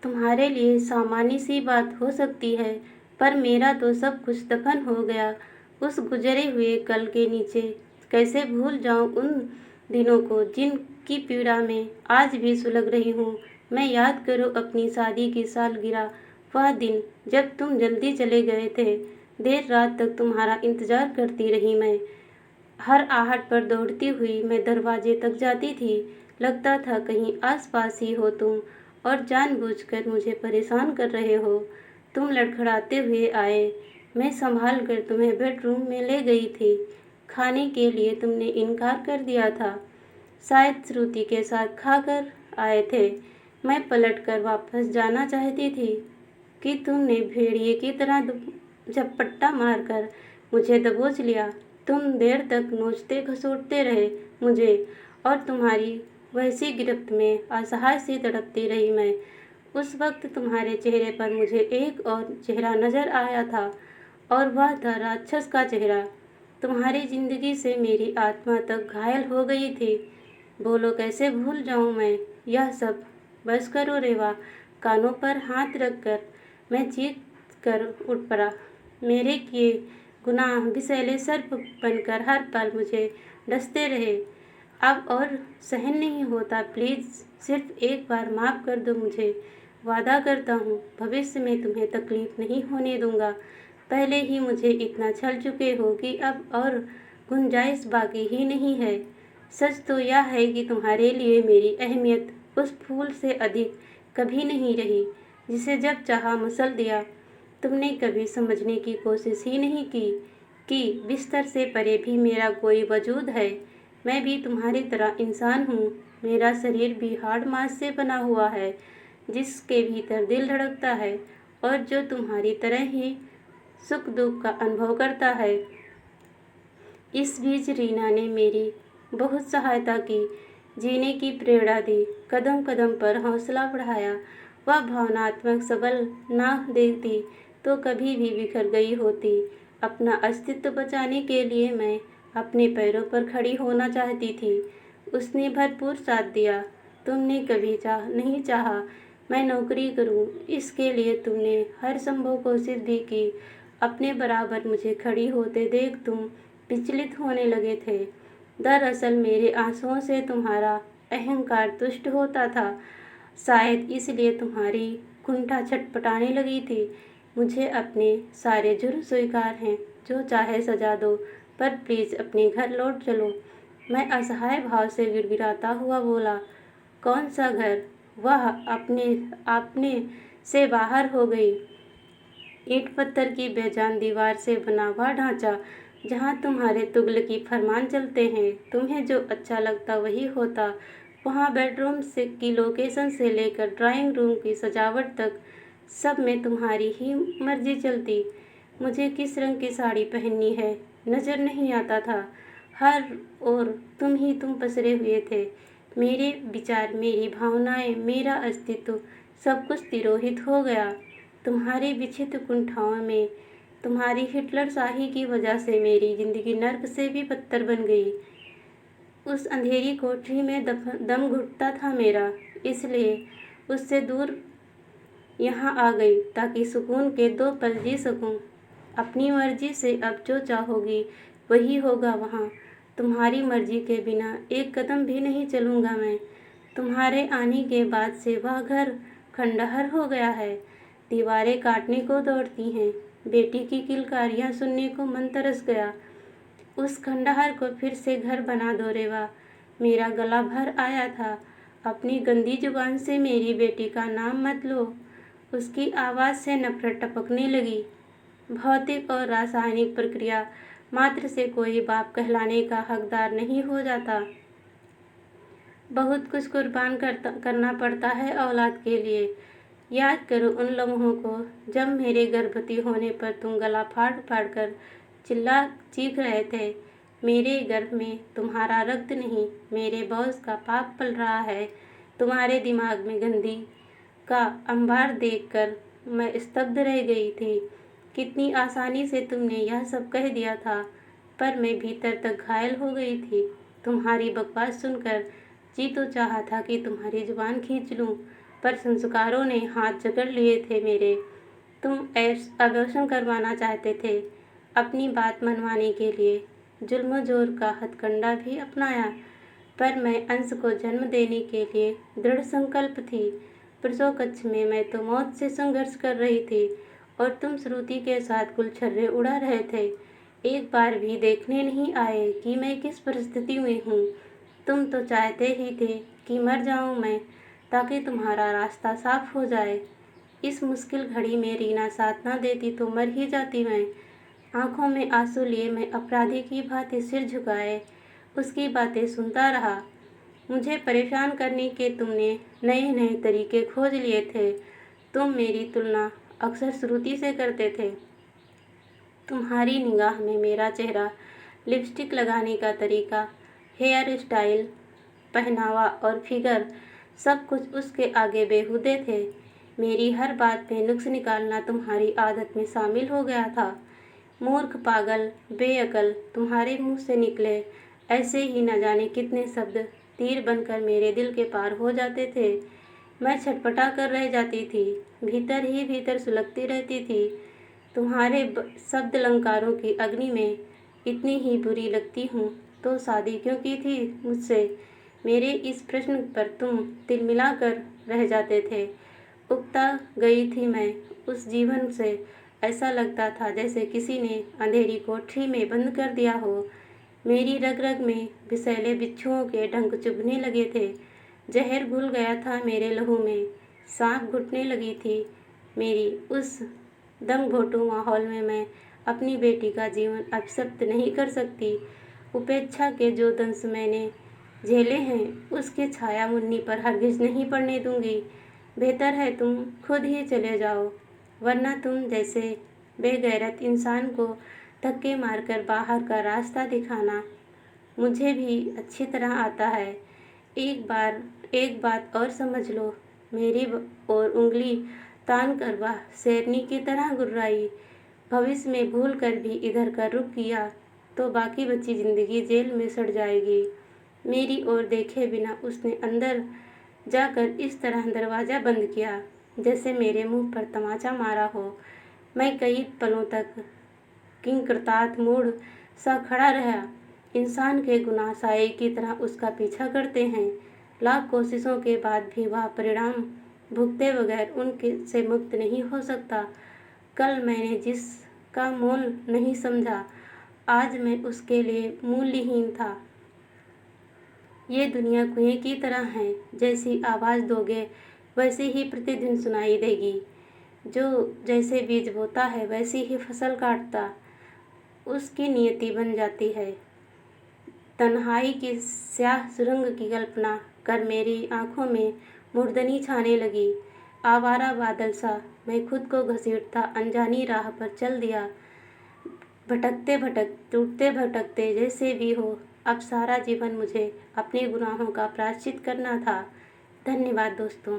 तुम्हारे लिए सामान्य सी बात हो सकती है, पर मेरा तो सब कुछ दफन हो गया उस गुजरे हुए कल के नीचे। कैसे भूल जाऊं उन दिनों को जिनकी पीड़ा में आज भी सुलग रही हूँ। मैं याद करूँ अपनी शादी की सालगिरह, वह दिन जब तुम जल्दी चले गए थे। देर रात तक तुम्हारा इंतजार करती रही मैं। हर आहट पर दौड़ती हुई मैं दरवाजे तक जाती थी। लगता था कहीं आस-पास ही हो तुम और जानबूझकर मुझे परेशान कर रहे हो। तुम लड़खड़ाते हुए आए। मैं संभाल कर तुम्हें बेडरूम में ले गई थी। खाने के लिए तुमने इनकार कर दिया था। शायद श्रुति के साथ खाकर आए थे। मैं पलटकर वापस जाना चाहती थी कि तुमने भेड़िए की तरह झपट्टा मारकर मुझे दबोच लिया। तुम देर तक नोचते घसोटते रहे मुझे और तुम्हारी वैसी गिरफ्त में असहाय सी तड़पती रही मैं। उस वक्त तुम्हारे चेहरे पर मुझे एक और चेहरा नजर आया था और वह था राक्षस का चेहरा। तुम्हारी जिंदगी से मेरी आत्मा तक घायल हो गई थी। बोलो कैसे भूल जाऊं मैं यह सब। बस करो रेवा। कानों पर हाथ रखकर मैं चीख कर उठ पड़ा। मेरे किए गुनाह विषैले सर्प बनकर हर पल मुझे डसते रहे। अब और सहन नहीं होता। प्लीज़ सिर्फ एक बार माफ़ कर दो मुझे। वादा करता हूँ भविष्य में तुम्हें तकलीफ नहीं होने दूंगा। पहले ही मुझे इतना छल चुके हो कि अब और गुंजाइश बाकी ही नहीं है। सच तो यह है कि तुम्हारे लिए मेरी अहमियत उस फूल से अधिक कभी नहीं रही जिसे जब चाहा मसल दिया। तुमने कभी समझने की कोशिश ही नहीं की कि बिस्तर से परे भी मेरा कोई वजूद है। मैं भी तुम्हारी तरह इंसान हूँ। मेरा शरीर भी हाड़ मांस से बना हुआ है जिसके भीतर दिल धड़कता है और जो तुम्हारी तरह ही सुख दुख का अनुभव करता है। इस बीच रीना ने मेरी बहुत सहायता की, जीने की प्रेरणा दी, कदम कदम पर हौसला बढ़ाया। वह भावनात्मक सबल ना देती तो कभी भी बिखर गई होती। अपना अस्तित्व बचाने के लिए मैं अपने पैरों पर खड़ी होना चाहती थी। उसने भरपूर साथ दिया। तुमने कभी नहीं चाहा मैं नौकरी करूं। इसके लिए तुमने हर संभव कोशिश भी की। अपने बराबर मुझे खड़ी होते देख तुम विचलित होने लगे थे। दरअसल मेरे आंसुओं से तुम्हारा अहंकार तुष्ट होता था। शायद इसलिए तुम्हारी कुंठा छटपटाने लगी थी। मुझे अपने सारे जुर्म स्वीकार हैं। जो चाहे सजा दो, पर प्लीज़ अपने घर लौट चलो। मैं असहाय भाव से गिड़गिड़ाता हुआ बोला। कौन सा घर? वह अपने आपने से बाहर हो गई। ईंट पत्थर की बेजान दीवार से बना वह ढांचा जहाँ तुम्हारे तुगलकी फरमान चलते हैं। तुम्हें जो अच्छा लगता वही होता। वहाँ बेडरूम से की लोकेशन से लेकर ड्राइंग रूम की सजावट तक सब में तुम्हारी ही मर्जी चलती। मुझे किस रंग की साड़ी पहननी है नज़र नहीं आता था। हर ओर तुम पसरे हुए थे। मेरे विचार, मेरी भावनाएं, मेरा अस्तित्व सब कुछ तिरोहित हो गया। तुम्हारी विचित्र कुंठाओं में तुम्हारी हिटलर शाही की वजह से मेरी जिंदगी नर्क से भी बदतर बन गई। उस अंधेरी कोठरी में दम घुटता था मेरा, इसलिए उससे दूर यहाँ आ गई ताकि सुकून के 2 पल जी सकूं। अपनी मर्जी से अब जो चाहोगी वही होगा वहाँ। तुम्हारी मर्जी के बिना एक कदम भी नहीं चलूँगा मैं। तुम्हारे आने के बाद से वह घर खंडहर हो गया है। दीवारें काटने को दौड़ती हैं। बेटी की किलकारियाँ सुनने को मन तरस गया। उस खंडहर को फिर से घर बना दो रेवा। मेरा गला भर आया था। अपनी गंदी जुबान से मेरी बेटी का नाम मत लो। उसकी आवाज़ से नफरत टपकने लगी। भौतिक और रासायनिक प्रक्रिया मात्र से कोई बाप कहलाने का हकदार नहीं हो जाता। बहुत कुछ कुर्बान करना पड़ता है औलाद के लिए। याद करो उन लम्हों को जब मेरे गर्भवती होने पर तुम गला फाड़ फाड़ कर चिल्ला चीख रहे थे। मेरे गर्भ में तुम्हारा रक्त नहीं, मेरे बॉस का पाप पल रहा है। तुम्हारे दिमाग में गंदी का अंबार देखकर मैं स्तब्ध रह गई थी। कितनी आसानी से तुमने यह सब कह दिया था, पर मैं भीतर तक घायल हो गई थी। तुम्हारी बकवास सुनकर जी तो चाहा था कि तुम्हारी जुबान खींच लूं, पर संस्कारों ने हाथ जकड़ लिए थे मेरे। तुम अबॉर्शन करवाना चाहते थे, अपनी बात मनवाने के लिए जुल्म जोर का हथकंडा भी अपनाया, पर मैं अंश को जन्म देने के लिए दृढ़ संकल्प थी। प्रसव कक्ष में मैं तो मौत से संघर्ष कर रही थी और तुम श्रुति के साथ गुलछर्रे उड़ा रहे थे। एक बार भी देखने नहीं आए कि मैं किस परिस्थिति में हूँ। तुम तो चाहते ही थे कि मर जाऊँ मैं, ताकि तुम्हारा रास्ता साफ हो जाए। इस मुश्किल घड़ी में रीना साथ ना देती तो मर ही जाती मैं। आंखों में आंसू लिए मैं अपराधी की भांति सिर झुकाए उसकी बातें सुनता रहा। मुझे परेशान करने के तुमने नए नए तरीके खोज लिए थे। तुम मेरी तुलना अक्सर श्रुति से करते थे। तुम्हारी निगाह में मेरा चेहरा, लिपस्टिक लगाने का तरीका, हेयर स्टाइल, पहनावा और फिगर, सब कुछ उसके आगे बेहुदे थे। मेरी हर बात में नुक्स निकालना तुम्हारी आदत में शामिल हो गया था। मूर्ख, पागल, बेअकल तुम्हारे मुंह से निकले ऐसे ही न जाने कितने शब्द तीर बनकर मेरे दिल के पार हो जाते थे। मैं छटपटा कर रह जाती थी, भीतर ही भीतर सुलगती रहती थी। तुम्हारे शब्द अलंकारों की अग्नि में इतनी ही बुरी लगती हूँ तो शादी क्यों की थी मुझसे? मेरे इस प्रश्न पर तुम तिलमिला कर रह जाते थे। उकता गई थी मैं उस जीवन से। ऐसा लगता था जैसे किसी ने अंधेरी कोठरी में बंद कर दिया हो। मेरी रग रग में विषैले बिच्छुओं के डंक चुभने लगे थे। जहर घुल गया था मेरे लहू में। सांप घुटने लगी थी मेरी। उस दमघोटू माहौल में मैं अपनी बेटी का जीवन अभिशप्त नहीं कर सकती। उपेक्षा के जो दंश मैंने झेले हैं उसकी छाया मुन्नी पर हरगिज नहीं पड़ने दूंगी। बेहतर है तुम खुद ही चले जाओ, वरना तुम जैसे बेगैरत इंसान को धक्के मारकर बाहर का रास्ता दिखाना मुझे भी अच्छी तरह आता है। एक बात और समझ लो, मेरी और उंगली तान कर वह शेरनी की तरह गुर्राई। भविष्य में भूल कर भी इधर का रुख किया तो बाकी बची जिंदगी जेल में सड़ जाएगी। मेरी ओर देखे बिना उसने अंदर जाकर इस तरह दरवाज़ा बंद किया जैसे मेरे मुंह पर तमाचा मारा हो। मैं कई पलों तक किंकृतार्थ मूड सा खड़ा रहा। इंसान के गुनाह साये की तरह उसका पीछा करते हैं। लाख कोशिशों के बाद भी वह परिणाम भुगते बगैर उनके से मुक्त नहीं हो सकता। कल मैंने जिसका मोल नहीं समझा, आज मैं उसके लिए मूल्यहीन था। ये दुनिया कुएं की तरह है, जैसी आवाज़ दोगे वैसे ही प्रतिदिन सुनाई देगी। जो जैसे बीज बोता है वैसी ही फसल काटता उसकी नियति बन जाती है। तन्हाई की स्याह सुरंग की कल्पना कर मेरी आंखों में मुर्दनी छाने लगी। आवारा बादल सा मैं खुद को घसीटता अनजानी राह पर चल दिया। टूटते भटकते जैसे भी हो, अब सारा जीवन मुझे अपने गुनाहों का प्रायश्चित करना था। धन्यवाद दोस्तों।